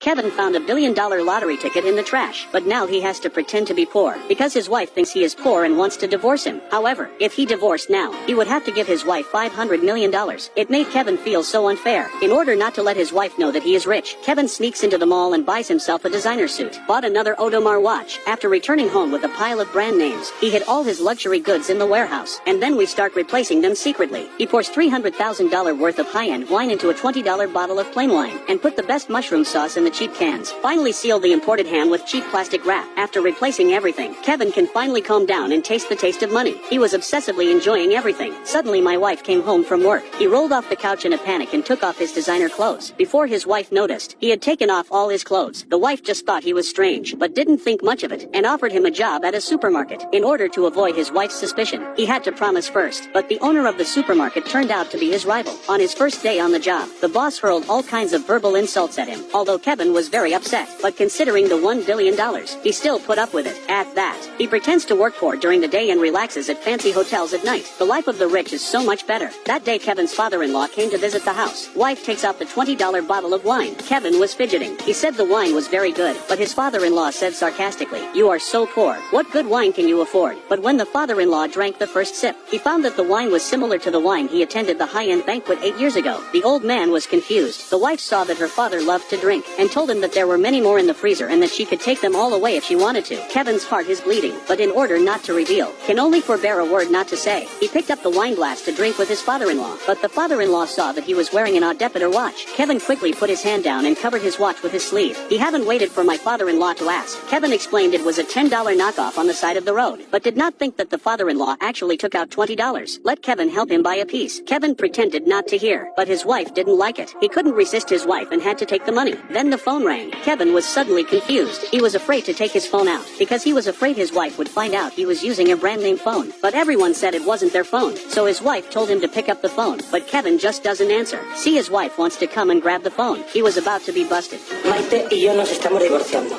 Kevin found a $1 billion lottery ticket in the trash, but now he has to pretend to be poor, because his wife thinks he is poor and wants to divorce him. However, if he divorced now, he would have to give his wife $500 million. It made Kevin feel so unfair. In order not to let his wife know that he is rich, Kevin sneaks into the mall and buys himself a designer suit, bought another Audemars watch. After returning home with a pile of brand names, he hid all his luxury goods in the warehouse, and then we start replacing them secretly. He pours $300,000 worth of high-end wine into a $20 bottle of plain wine, and put the best mushroom sauce in the cheap cans. Finally sealed the imported ham with cheap plastic wrap. After replacing everything, Kevin can finally calm down and taste the taste of money. He was obsessively enjoying everything. Suddenly my wife came home from work. He rolled off the couch in a panic and took off his designer clothes. Before his wife noticed, he had taken off all his clothes. The wife just thought he was strange, but didn't think much of it, and offered him a job at a supermarket. In order to avoid his wife's suspicion, he had to promise first, but the owner of the supermarket turned out to be his rival. On his first day on the job, the boss hurled all kinds of verbal insults at him, although Kevin was very upset, but considering the $1 billion, he still put up with it. At that, he pretends to work poor during the day and relaxes at fancy hotels at night. The life of the rich is so much better. That day Kevin's father-in-law came to visit the house. Wife takes out the $20 bottle of wine. Kevin was fidgeting. He said the wine was very good, but his father-in-law said sarcastically, "You are so poor. What good wine can you afford?" But when the father-in-law drank the first sip, he found that the wine was similar to the wine he attended the high-end banquet 8 years ago. The old man was confused. The wife saw that her father loved to drink, and told him that there were many more in the freezer and that she could take them all away if she wanted to. Kevin's heart is bleeding, but in order not to reveal, can only forbear a word not to say, he picked up the wine glass to drink with his father-in-law, but the father-in-law saw that he was wearing an Eau de Parfum watch. Kevin quickly put his hand down and covered his watch with his sleeve. He haven't waited for my father-in-law to ask. Kevin explained it was a $10 knockoff on the side of the road, but did not think that the father-in-law actually took out $20. Let Kevin help him buy a piece. Kevin pretended not to hear, but his wife didn't like it. He couldn't resist his wife and had to take the money. Then the phone rang. Kevin was suddenly confused. He was afraid to take his phone out, because he was afraid his wife would find out he was using a brand name phone. But everyone said it wasn't their phone, so his wife told him to pick up the phone, but Kevin just doesn't answer. See, his wife wants to come and grab the phone. He was about to be busted. Maite y yo nos estamos divorciando.